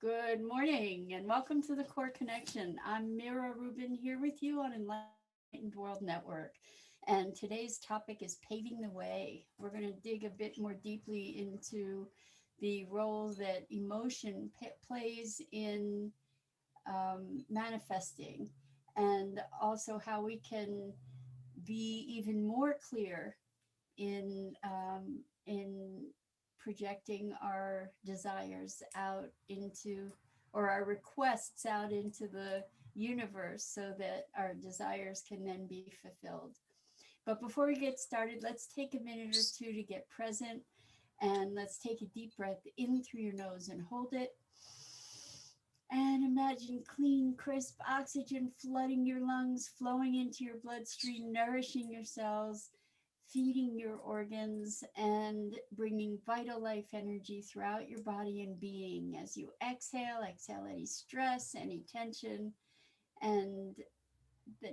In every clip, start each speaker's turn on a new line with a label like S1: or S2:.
S1: Good morning and welcome to the Core Connection. I'm Mira Rubin here with you on Enlightened World Network. And today's topic is paving the way. We're going to dig a bit more deeply into the role that emotion plays in manifesting, and also how we can be even more clear in projecting our desires out into, or our requests out into the universe, so that our desires can then be fulfilled. But before we get started, let's take a minute or two to get present, and let's take a deep breath in through your nose and hold it. And imagine clean, crisp oxygen flooding your lungs, flowing into your bloodstream, nourishing your cells, feeding your organs, and bringing vital life energy throughout your body and being. As you exhale any stress, any tension, and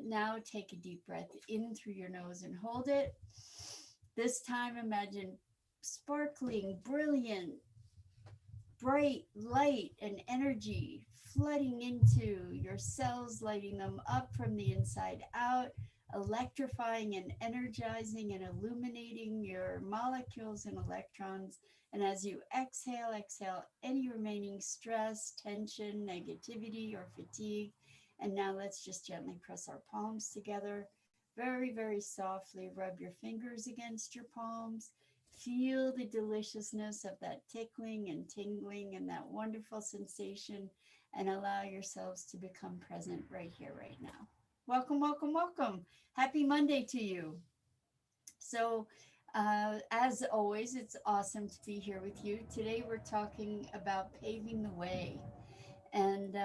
S1: now take a deep breath in through your nose and hold it. This time, imagine sparkling, brilliant, bright light and energy flooding into your cells, lighting them up from the inside out, electrifying and energizing and illuminating your molecules and electrons. And as you exhale any remaining stress, tension, negativity, or fatigue. And now let's just gently press our palms together. Very, very softly rub your fingers against your palms. Feel the deliciousness of that tickling and tingling and that wonderful sensation, and allow yourselves to become present right here, right now. Welcome, welcome, welcome. Happy Monday to you. So, as always, it's awesome to be here with you. Today, we're talking about paving the way. And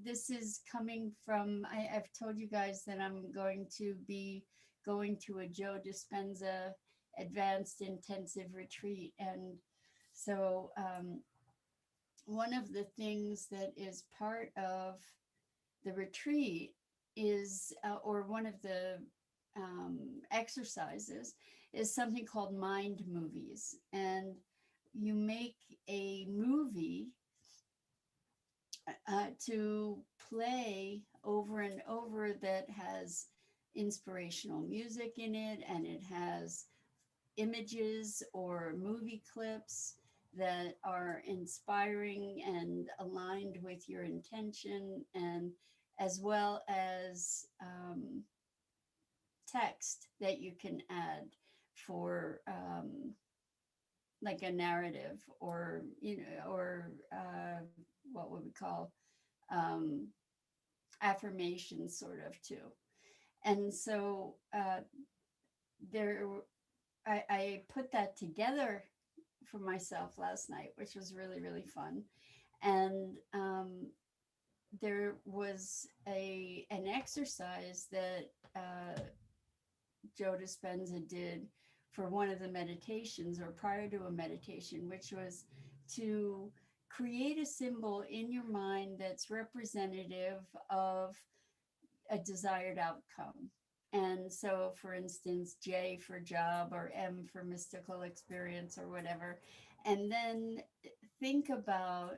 S1: this is coming from, I've told you guys that I'm going to be going to a Joe Dispenza advanced intensive retreat. And so one of the things that is part of the retreat is, or one of the exercises is something called mind movies. And you make a movie to play over and over that has inspirational music in it, and it has images or movie clips that are inspiring and aligned with your intention, and as well as text that you can add for like a narrative, or what would we call um, affirmations, sort of, too. And so there I put that together for myself last night, which was really, really fun. And there was an exercise that Joe Dispenza did for one of the meditations, or prior to a meditation, which was to create a symbol in your mind that's representative of a desired outcome. And so, for instance, J for job, or M for mystical experience, or whatever. And then think about,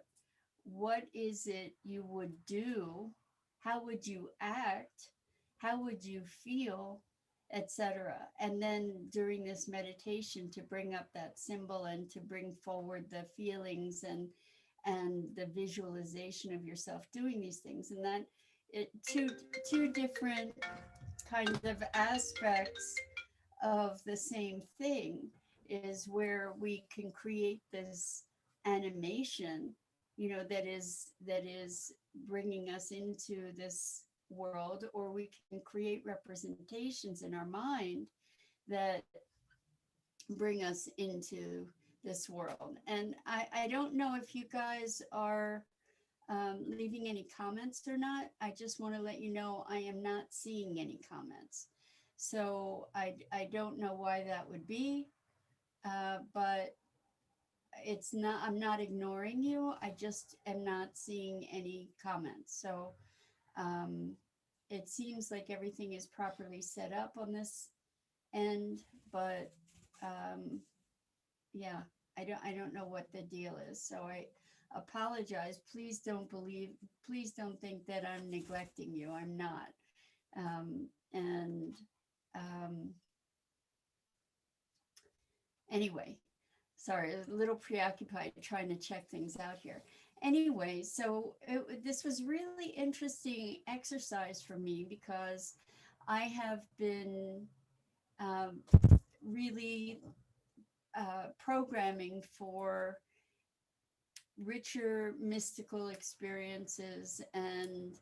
S1: what is it you would do? How would you act? How would you feel? Etc. And then during this meditation, to bring up that symbol and to bring forward the feelings and the visualization of yourself doing these things. And that two different kinds of aspects of the same thing is where we can create this animation, that is bringing us into this world, or we can create representations in our mind that bring us into this world. And I don't know if you guys are leaving any comments or not. I just want to let you know I am not seeing any comments. So I don't know why that would be, but it's not, I'm not ignoring you. I just am not seeing any comments. So um, it seems like everything is properly set up on this end, but yeah, I don't know what the deal is. So apologize. Please don't think that I'm neglecting you. I'm not. And anyway, sorry, a little preoccupied trying to check things out here. Anyway, so this was really interesting exercise for me because I have been um, really programming for richer mystical experiences and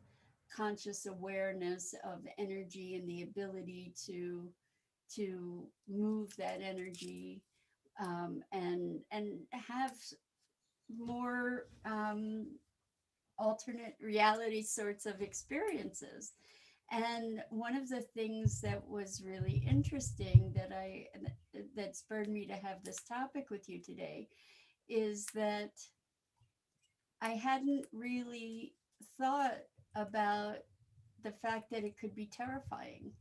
S1: conscious awareness of energy and the ability to move that energy, and have more alternate reality sorts of experiences. And one of the things that was really interesting that spurred me to have this topic with you today is that I hadn't really thought about the fact that it could be terrifying,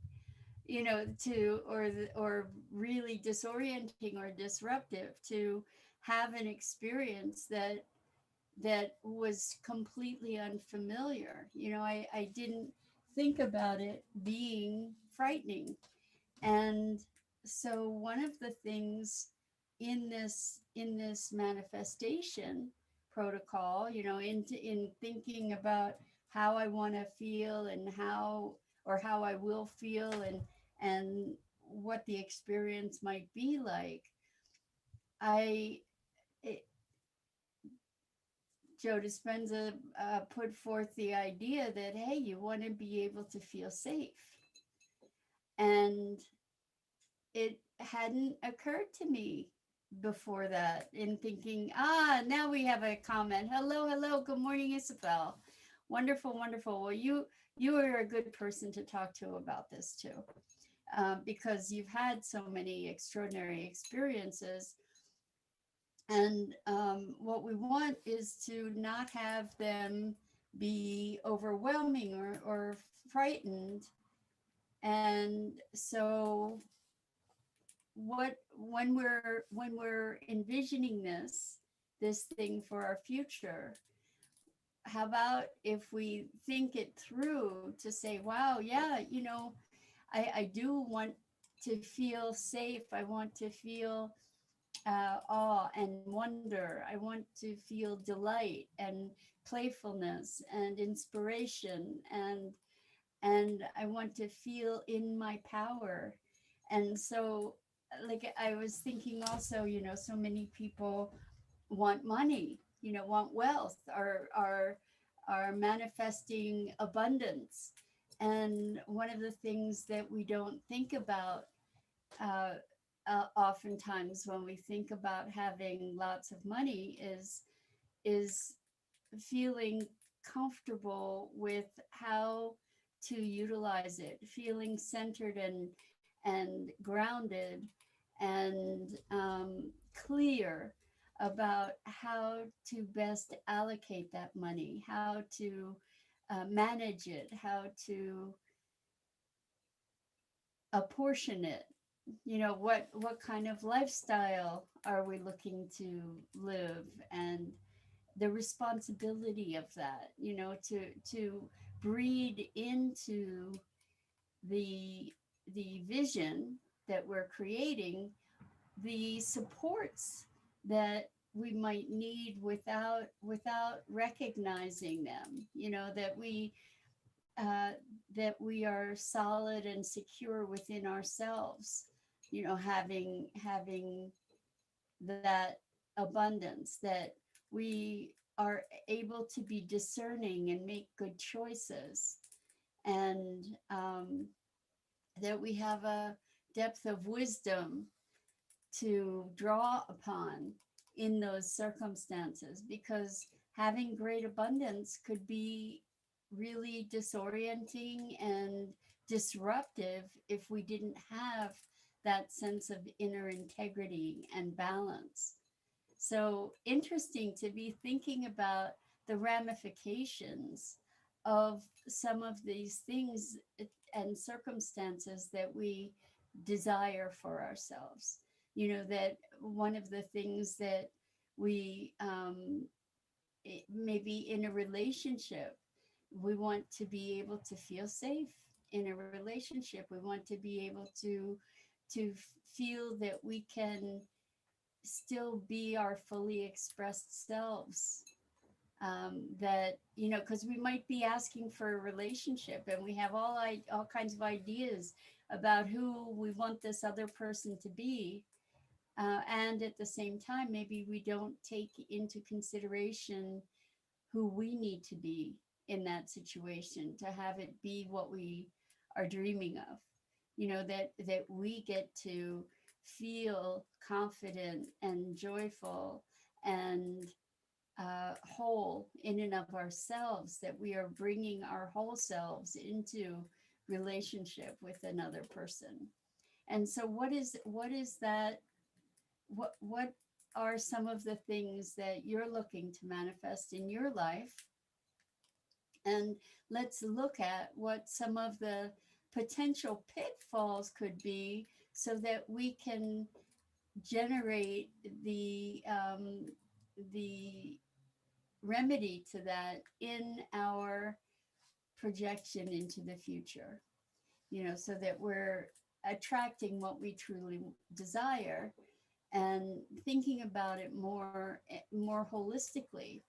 S1: or really disorienting or disruptive to have an experience that was completely unfamiliar. I didn't think about it being frightening. And so one of the things in this manifestation protocol, in thinking about how I want to feel and how I will feel, and what the experience might be like, I it, Joe Dispenza put forth the idea that, hey, you want to be able to feel safe. And it hadn't occurred to me before that, in thinking, now we have a comment. Hello, good morning, Isabel. Wonderful, wonderful. Well, you are a good person to talk to about this too, because you've had so many extraordinary experiences. And what we want is to not have them be overwhelming or frightened. And so when we're envisioning this thing for our future, how about if we think it through to say, wow, yeah, I do want to feel safe. I want to feel awe and wonder. I want to feel delight and playfulness and inspiration, and I want to feel in my power. And so, like, I was thinking also, so many people want money, want wealth, are manifesting abundance. And one of the things that we don't think about, uh, oftentimes when we think about having lots of money, is feeling comfortable with how to utilize it, feeling centered and grounded, and clear about how to best allocate that money, how to manage it, how to apportion it. What kind of lifestyle are we looking to live, and the responsibility of that, to breed into the the vision that we're creating, the supports that we might need without recognizing them, uh, that we are solid and secure within ourselves, having that abundance, that we are able to be discerning and make good choices, and that we have a depth of wisdom to draw upon in those circumstances, because having great abundance could be really disorienting and disruptive if we didn't have that sense of inner integrity and balance. So interesting to be thinking about the ramifications of some of these things and circumstances that we desire for ourselves. That one of the things that we maybe in a relationship, we want to be able to feel safe in a relationship. We want to be able to feel that we can still be our fully expressed selves. That, you know, because we might be asking for a relationship and we have all kinds of ideas about who we want this other person to be, and at the same time maybe we don't take into consideration who we need to be in that situation to have it be what we are dreaming of. You know, that we get to feel confident and joyful and whole in and of ourselves, that we are bringing our whole selves into relationship with another person. And so what is that, what are some of the things that you're looking to manifest in your life? And let's look at what some of the potential pitfalls could be so that we can generate the remedy to that in our projection into the future, you know, so that we're attracting what we truly desire and thinking about it more holistically.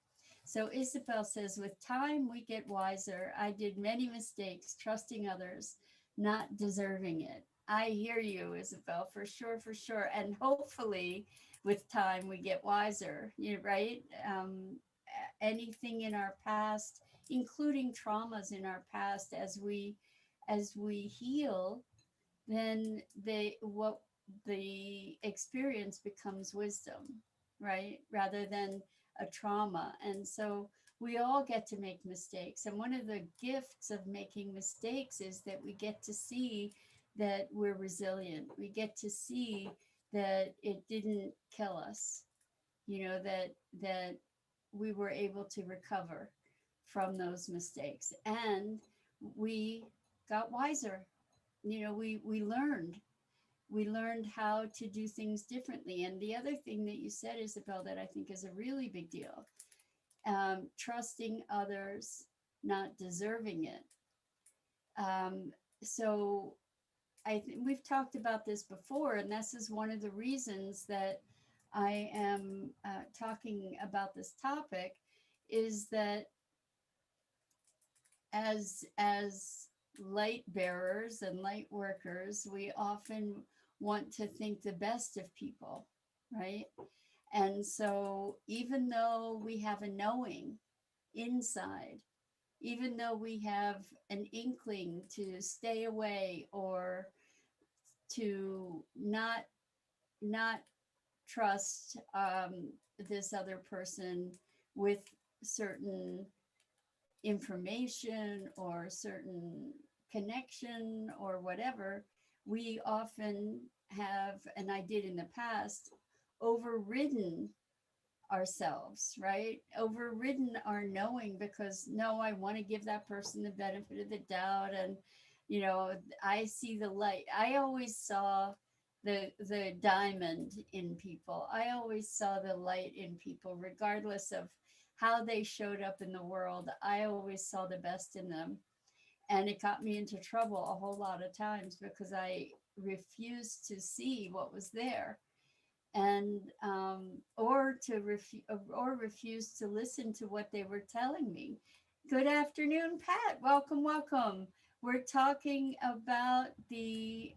S1: So Isabel says, with time we get wiser. I did many mistakes, trusting others, not deserving it. I hear you, Isabel, for sure, for sure. And hopefully with time we get wiser, you know, right? Anything in our past, including traumas in our past, as we heal, then the experience becomes wisdom, right? Rather than a trauma. And so we all get to make mistakes. And one of the gifts of making mistakes is that we get to see that we're resilient. We get to see that it didn't kill us, you know, that we were able to recover from those mistakes. And we got wiser. You know, we learned how to do things differently. And the other thing that you said, Isabel, that I think is a really big deal, trusting others, not deserving it. So we've talked about this before, and this is one of the reasons that I am talking about this topic, is that as light bearers and light workers, we often want to think the best of people, right? And so even though we have a knowing inside, even though we have an inkling to stay away or to not trust this other person with certain information or certain connection or whatever, we often have, and I did in the past, overridden ourselves, right? Overridden our knowing because no, I want to give that person the benefit of the doubt. And, you know, I see the light. I always saw the diamond in people. I always saw the light in people, regardless of how they showed up in the world. I always saw the best in them. And it got me into trouble a whole lot of times because I refused to see what was there, and or refuse to listen to what they were telling me. Good afternoon, Pat. Welcome, welcome. We're talking about the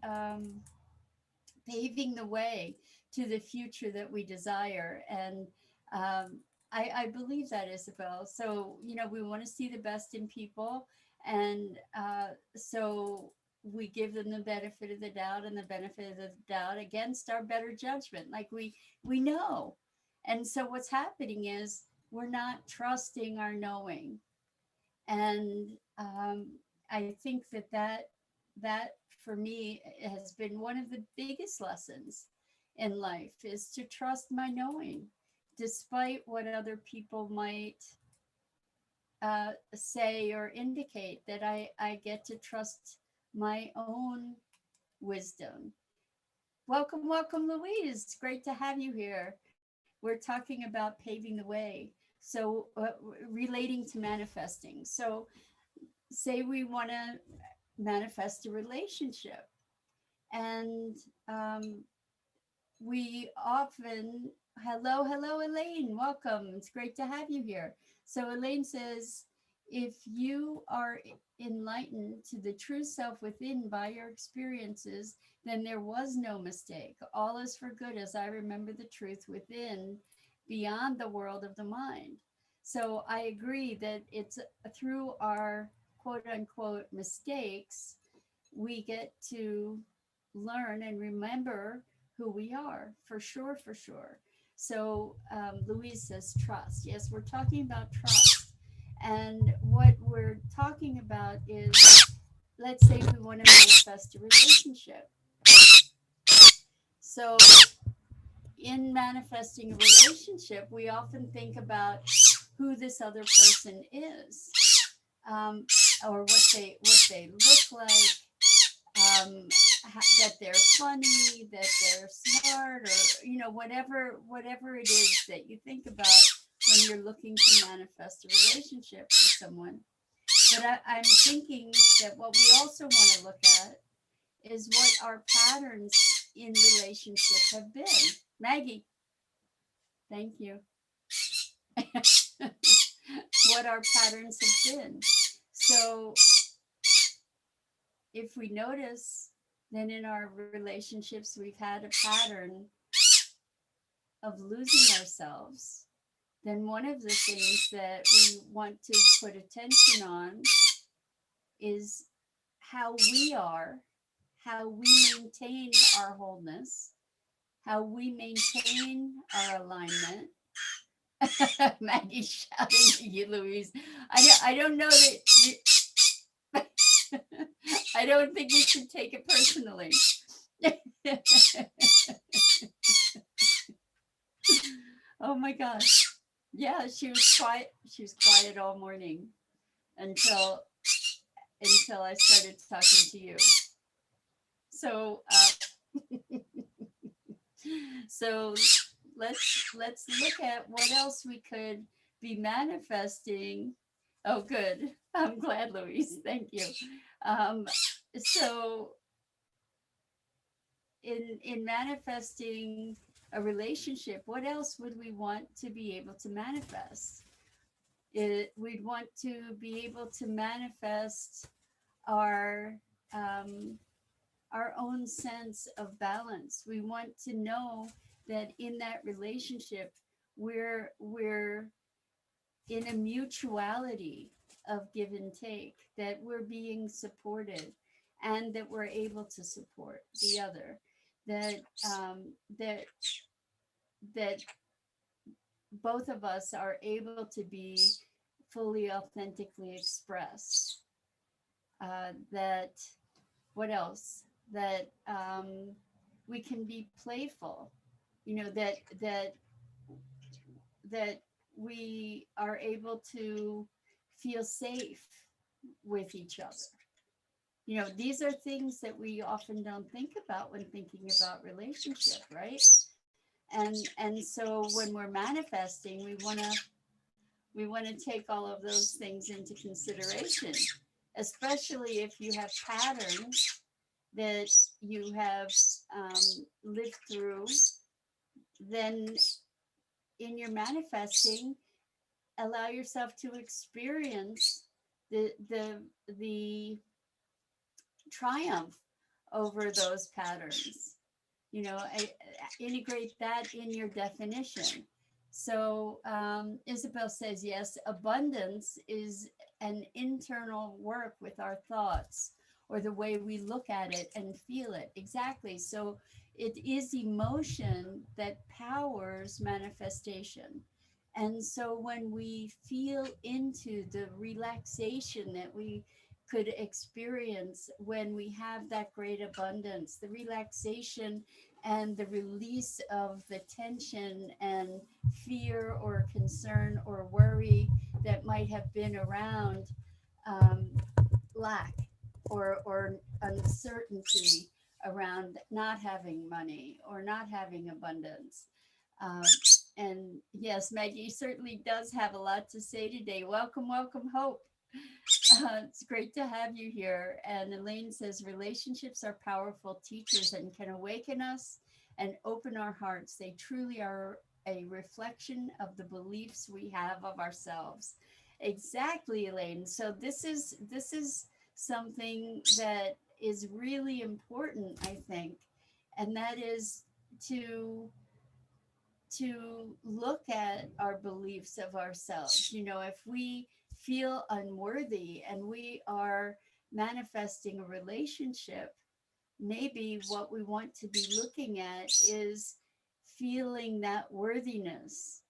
S1: paving the way to the future that we desire. And I believe that, Isabel. So, you know, we want to see the best in people. And so we give them the benefit of the doubt and the benefit of the doubt against our better judgment. Like we know. And so what's happening is we're not trusting our knowing. And I think that for me has been one of the biggest lessons in life, is to trust my knowing, despite what other people might say or indicate, that I get to trust my own wisdom. Welcome, welcome, Louise. Great to have you here. We're talking about paving the way. So relating to manifesting. So say we want to manifest a relationship, and we often, hello Elaine, welcome, it's great to have you here. So Elaine says, if you are enlightened to the true self within by your experiences, then there was no mistake. All is for good as I remember the truth within, beyond the world of the mind. So I agree that it's through our quote unquote mistakes we get to learn and remember who we are, for sure, for sure. So Louise says trust. Yes, we're talking about trust. And what we're talking about is, let's say we want to manifest a relationship. So in manifesting a relationship, we often think about who this other person is, um, or what they look like, that they're funny, that they're smart, or whatever it is that you think about when you're looking to manifest a relationship with someone. But I'm thinking that what we also want to look at is what our patterns in relationship have been. Maggie, thank you. What our patterns have been. So if we notice, then in our relationships we've had a pattern of losing ourselves, then one of the things that we want to put attention on is how we are, how we maintain our wholeness, how we maintain our alignment. Maggie's shouting at you, Louise. I don't know that I don't think we should take it personally. Oh my gosh. Yeah, she was quiet. She was quiet all morning until I started talking to you. So so let's look at what else we could be manifesting. Oh, good. I'm glad, Louise. Thank you. Um, so in manifesting a relationship, what else would we want to be able to manifest? We'd want to be able to manifest our um, our own sense of balance. We want to know that in that relationship, we're in a mutuality of give and take, that we're being supported, and that we're able to support the other, that that that both of us are able to be fully authentically expressed. That what else? That we can be playful. That that we are able to feel safe with each other. These are things that we often don't think about when thinking about relationship, right? And so when we're manifesting, we want to take all of those things into consideration, especially if you have patterns that you have lived through. Then in your manifesting, allow yourself to experience the triumph over those patterns. Integrate that in your definition. So Isabel says, yes, abundance is an internal work with our thoughts, or the way we look at it and feel it. Exactly. So it is emotion that powers manifestation. And so when we feel into the relaxation that we could experience when we have that great abundance, the relaxation and the release of the tension and fear or concern or worry that might have been around um, lack or uncertainty around not having money or not having abundance. Um, And yes, Maggie certainly does have a lot to say today. Welcome, welcome, Hope. It's great to have you here. And Elaine says relationships are powerful teachers and can awaken us and open our hearts. They truly are a reflection of the beliefs we have of ourselves. Exactly, Elaine. So this is something that is really important, I think, and that is to look at our beliefs of ourselves. You know, if we feel unworthy and we are manifesting a relationship, maybe what we want to be looking at is feeling that worthiness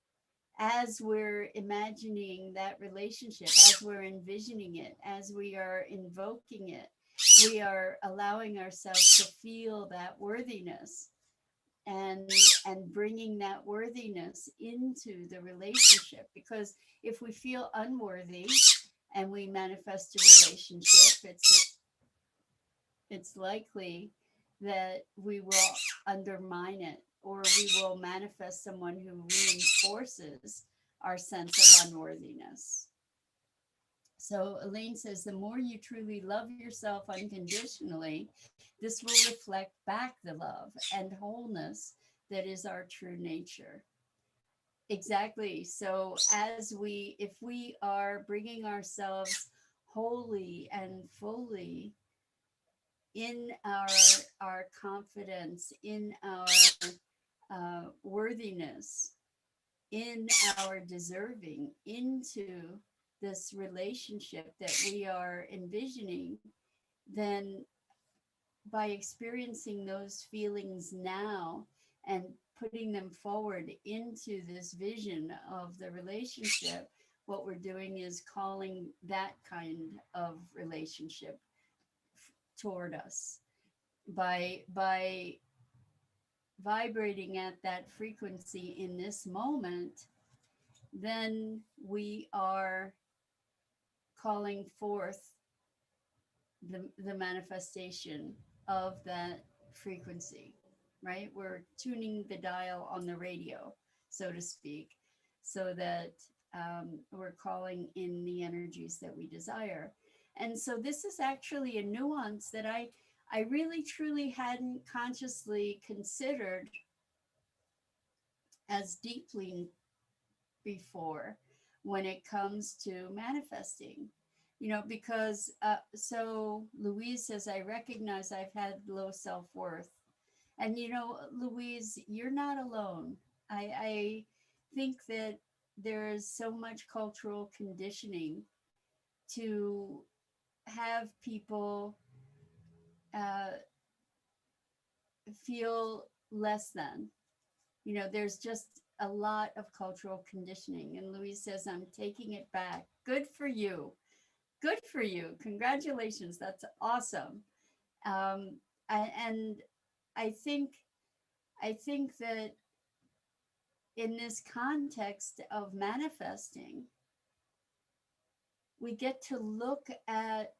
S1: as we're imagining that relationship, as we're envisioning it, as we are invoking it. We are allowing ourselves to feel that worthiness, and bringing that worthiness into the relationship, because if we feel unworthy and we manifest a relationship, it's likely that we will undermine it, or we will manifest someone who reinforces our sense of unworthiness. So Elaine says, the more you truly love yourself unconditionally, this will reflect back the love and wholeness that is our true nature. Exactly. So if we are bringing ourselves wholly and fully in our confidence, in our worthiness, in our deserving, into this relationship that we are envisioning, then by experiencing those feelings now and putting them forward into this vision of the relationship, what we're doing is calling that kind of relationship toward us. By vibrating at that frequency in this moment, then we are calling forth the manifestation of that frequency, right? We're tuning the dial on the radio, so to speak, so that we're calling in the energies that we desire. And so this is actually a nuance that I really truly hadn't consciously considered as deeply before when it comes to manifesting. You know, because so Louise says, I recognize I've had low self-worth. And you know, Louise, you're not alone. I think that there is so much cultural conditioning to have people uh, feel less than. You know, there's just a lot of cultural conditioning. And Louise says, I'm taking it back. Good for you. Good for you. Congratulations. That's awesome. Um, and I think that in this context of manifesting, we get to look at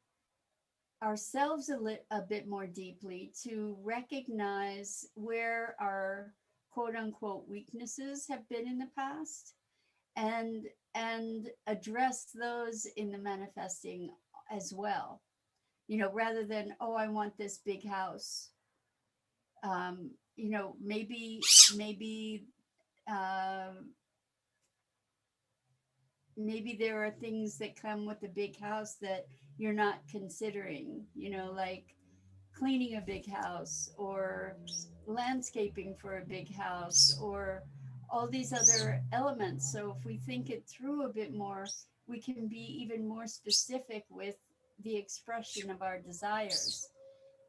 S1: ourselves a bit more deeply, to recognize where our quote unquote weaknesses have been in the past, and address those in the manifesting as well. You know, rather than, oh, I want this big house. You know, maybe um, maybe there are things that come with a big house that you're not considering, you know, like cleaning a big house, or landscaping for a big house, or all these other elements. So if we think it through a bit more, we can be even more specific with the expression of our desires.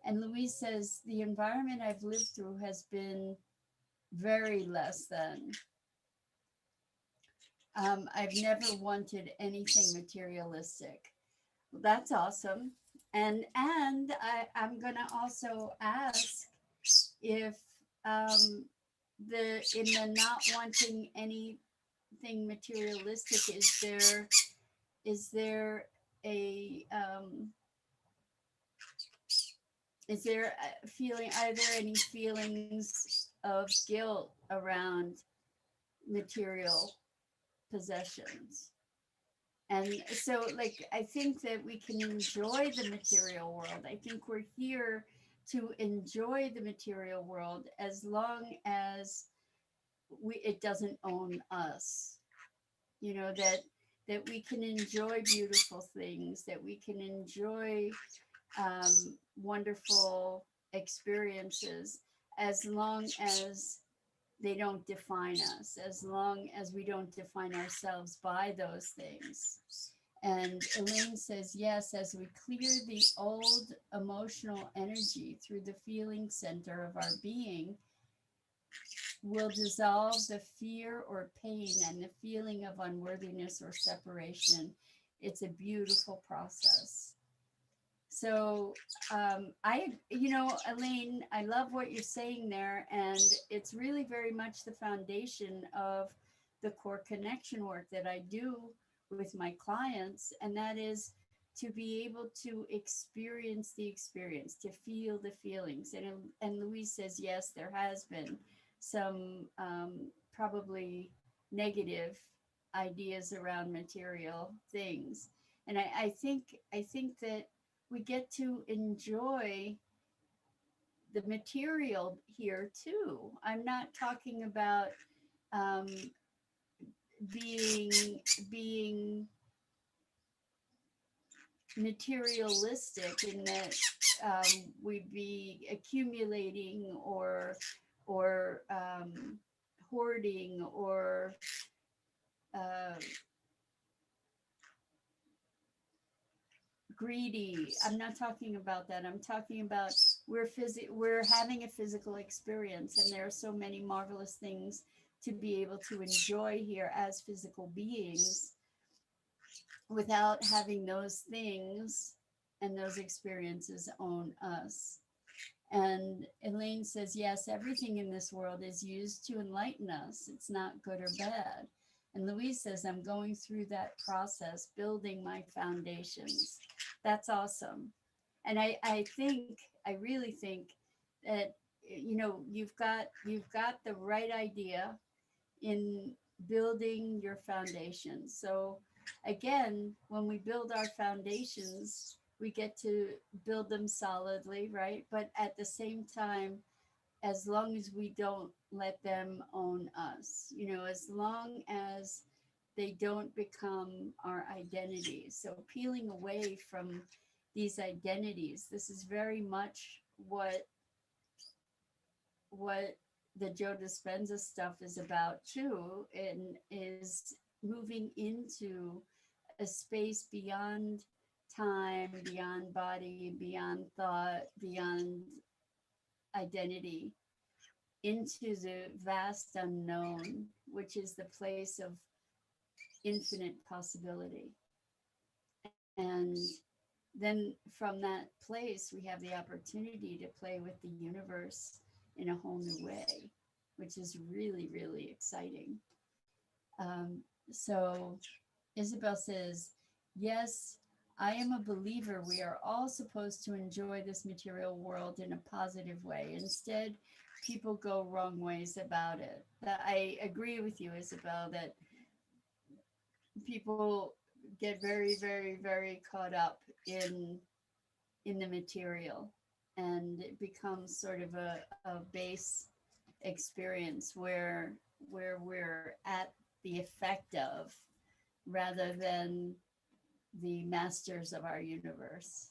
S1: And Louise says, the environment I've lived through has been very less than. I've never wanted anything materialistic. Well, that's awesome. I'm gonna also ask if the in the not wanting anything materialistic, is there a is there are there any feelings of guilt around material possessions. And so, like, I think that we can enjoy the material world. I think we're here to enjoy the material world as long as it doesn't own us. You know, that we can enjoy beautiful things, that we can enjoy wonderful experiences as long as they don't define us, as long as we don't define ourselves by those things. And Elaine says, yes, as we clear the old emotional energy through the feeling center of our being, will dissolve the fear or pain and the feeling of unworthiness or separation. It's a beautiful process. So Elaine, I love what you're saying there. And it's really very much the foundation of the core connection work that I do with my clients. And that is to be able to experience the experience, to feel the feelings. And Louise says, yes, there has been some probably negative ideas around material things. And I think that we get to enjoy the material here too. I'm not talking about um, being materialistic in that we'd be accumulating or hoarding or uh, greedy. I'm not talking about that. I'm talking about we're having a physical experience, and there are so many marvelous things to be able to enjoy here as physical beings without having those things and those experiences own us. And Elaine says, yes, everything in this world is used to enlighten us. It's not good or bad. And Louise says, I'm going through that process, building my foundations. That's awesome. And I really think that, you've got the right idea in building your foundations. So again, when we build our foundations, we get to build them solidly, right? But at the same time, as long as we don't let them own us, as long as they don't become our identities. So peeling away from these identities, this is very much what the Joe Dispenza stuff is about too, and is moving into a space beyond time, beyond body, beyond thought, beyond identity, into the vast unknown, which is the place of infinite possibility. And then from that place, we have the opportunity to play with the universe in a whole new way, which is really, really exciting. So Isabel says, yes, I am a believer we are all supposed to enjoy this material world in a positive way. Instead, people go wrong ways about it. That I agree with you, Isabel, that people get very, very, very caught up in the material, and it becomes sort of a base experience where we're at the effect of rather than the masters of our universe.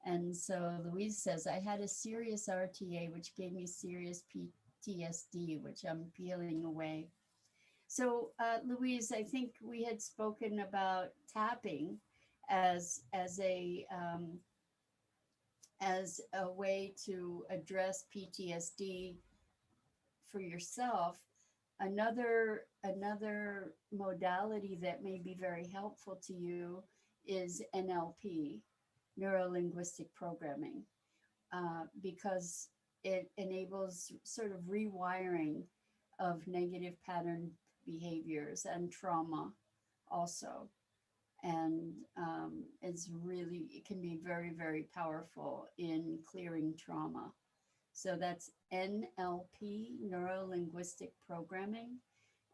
S1: And so Louise says, I had a serious RTA, which gave me serious PTSD, which I'm peeling away. So Louise, I think we had spoken about tapping as a way to address PTSD for yourself. Another modality that may be very helpful to you is NLP, neuro linguistic programming, because it enables sort of rewiring of negative pattern behaviors and trauma also. And it can be very, very powerful in clearing trauma. So that's NLP, neuro linguistic programming.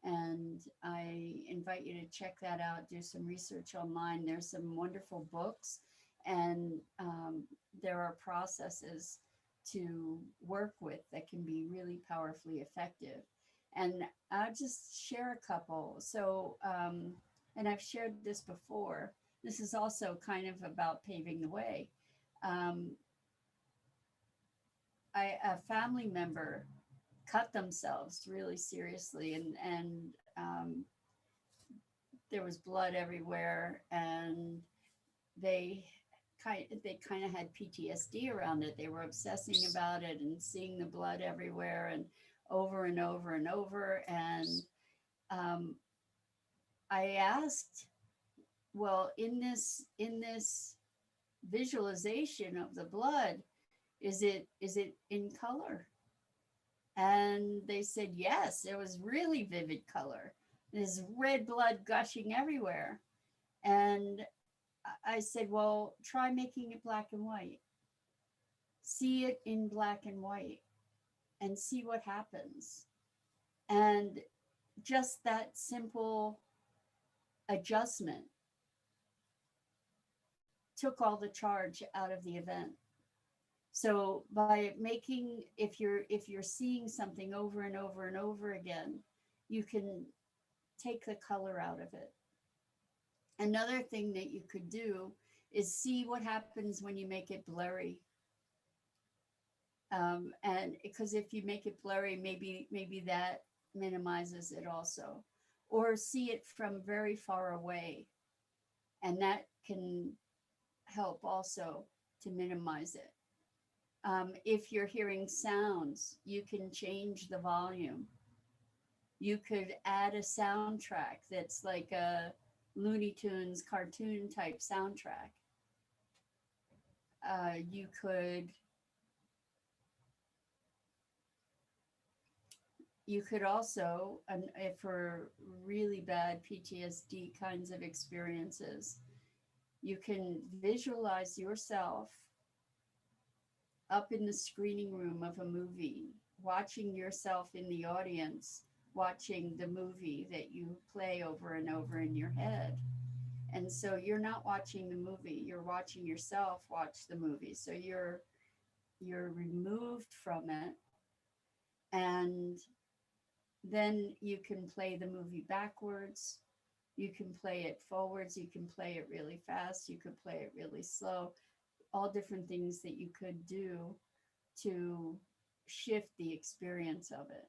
S1: And I invite you to check that out, do some research online. There's some wonderful books, and there are processes to work with that can be really powerfully effective. And I'll just share a couple. So, and I've shared this before. This is also kind of about paving the way. Um, a family member cut themselves really seriously, and there was blood everywhere, and they they kind of had PTSD around it. They were obsessing about it and seeing the blood everywhere and over and over and over. And um, I asked, well, in this visualization of the blood, is it in color? And they said yes. It was really vivid color. There's red blood gushing everywhere. And I said, well, try making it black and white. See it in black and white and see what happens. And just that simple adjustment took all the charge out of the event. So by making, if you're seeing something over and over and over again, you can take the color out of it. Another thing that you could do is see what happens when you make it blurry. And because if you make it blurry, maybe that minimizes it also, or see it from very far away, and that can help also to minimize it. If you're hearing sounds, you can change the volume. You could add a soundtrack that's like a Looney Tunes cartoon type soundtrack. You could also, and for really bad PTSD kinds of experiences, you can visualize yourself up in the screening room of a movie, watching yourself in the audience, watching the movie that you play over and over in your head. And so you're not watching the movie, you're watching yourself watch the movie. So you're removed from it, and then you can play the movie backwards, you can play it forwards, you can play it really fast, you could play it really slow, all different things that you could do to shift the experience of it.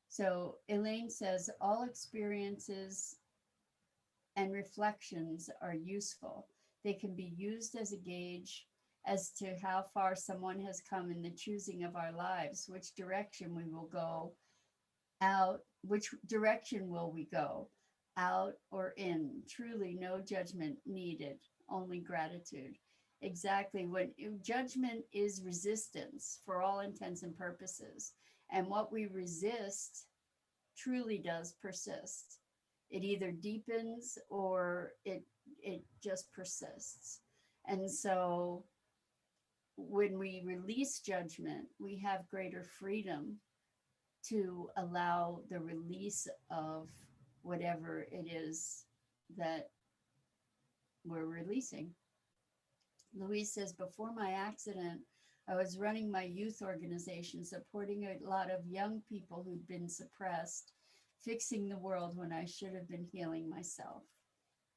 S1: So Elaine says all experiences and reflections are useful. They can be used as a gauge as to how far someone has come in the choosing of our lives, which direction we will go out, which direction will we go, out or in. Truly, no judgment needed, only gratitude. Exactly. When judgment is resistance for all intents and purposes, and what we resist truly does persist. It either deepens or it just persists. And so when we release judgment, we have greater freedom to allow the release of whatever it is that we're releasing. Louise says, before my accident, I was running my youth organization, supporting a lot of young people who'd been suppressed, fixing the world when I should have been healing myself.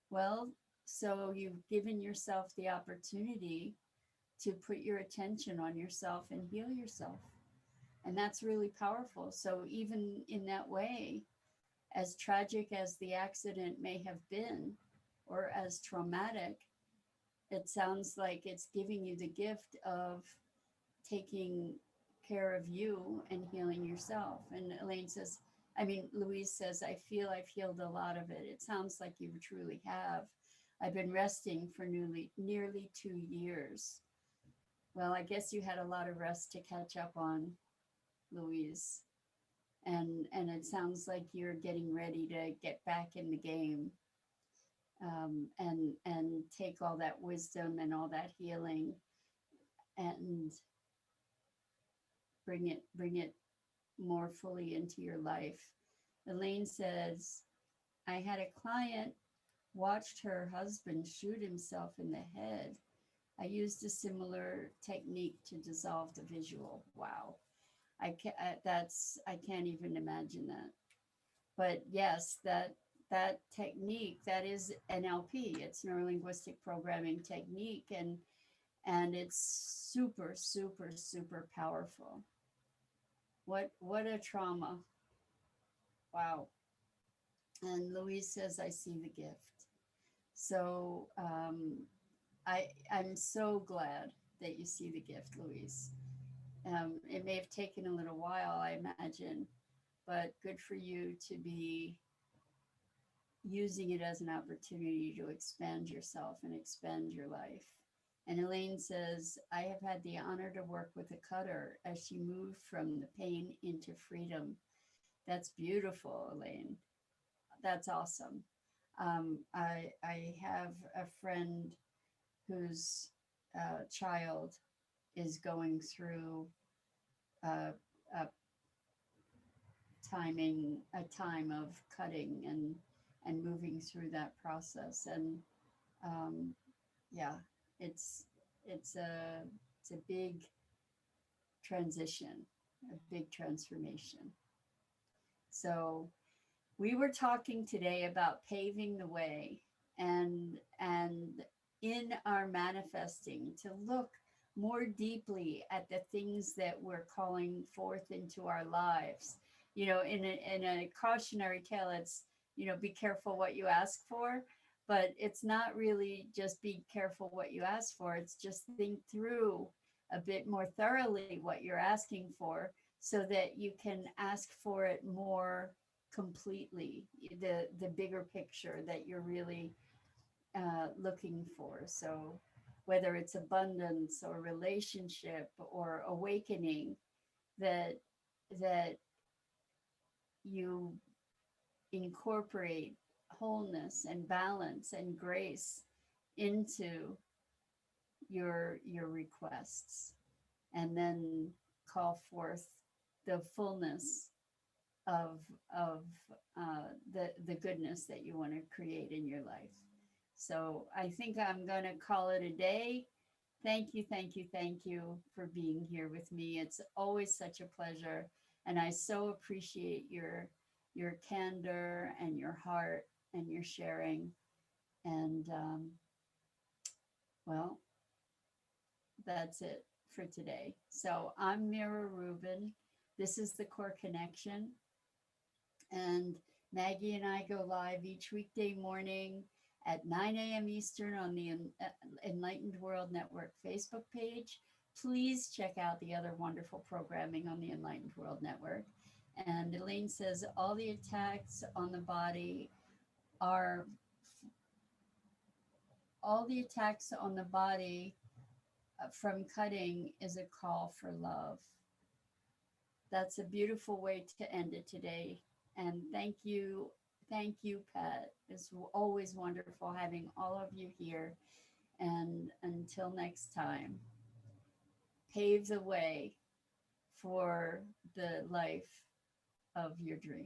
S1: Well, so you've given yourself the opportunity to put your attention on yourself and heal yourself. And that's really powerful. So even in that way, as tragic as the accident may have been, or as traumatic, it sounds like it's giving you the gift of taking care of you and healing yourself. And Louise says, I feel I've healed a lot of it. It sounds like you truly have. I've been resting for nearly 2 years. Well, I guess you had a lot of rest to catch up on, Louise. And it sounds like you're getting ready to get back in the game, and take all that wisdom and all that healing and bring it more fully into your life. Elaine says, I had a client watched her husband shoot himself in the head. I used a similar technique to dissolve the visual. Wow. I can't even imagine that. But yes, that technique, that is NLP. It's neurolinguistic programming technique, and it's super, super, super powerful. What a trauma. Wow. And Louise says, I see the gift. So I'm so glad that you see the gift, Louise. It may have taken a little while, I imagine, but good for you to be using it as an opportunity to expand yourself and expand your life. And Elaine says, I have had the honor to work with a cutter as she moved from the pain into freedom. That's beautiful, Elaine. That's awesome. I have a friend whose child is going through uh, a a time of cutting and moving through that process. And um, yeah, it's it's a it's a big transition, a big transformation. So we were talking today about paving the way, and in our manifesting to look more deeply at the things that we're calling forth into our lives. You know, in a cautionary tale, it's, you know, be careful what you ask for, but it's not really just be careful what you ask for. It's just think through a bit more thoroughly what you're asking for, so that you can ask for it more completely, the bigger picture that you're really looking for. So whether it's abundance or relationship or awakening, that that you incorporate wholeness and balance and grace into your requests, and then call forth the fullness of of the goodness that you want to create in your life. So I think I'm going to call it a day. Thank you, thank you, thank you for being here with me. It's always such a pleasure, and I so appreciate your candor and your heart and your sharing. And well, that's it for today. So I'm Mira Rubin. This is the Core Connection. And Maggie and I go live each weekday morning at 9 a.m. Eastern on the Enlightened World Network Facebook page. Please check out the other wonderful programming on the Enlightened World Network. And Elaine says all the attacks on the body are, all the attacks on the body from cutting is a call for love. That's a beautiful way to end it today. And thank you, Pat. It's always wonderful having all of you here. And until next time, pave the way for the life of your dreams.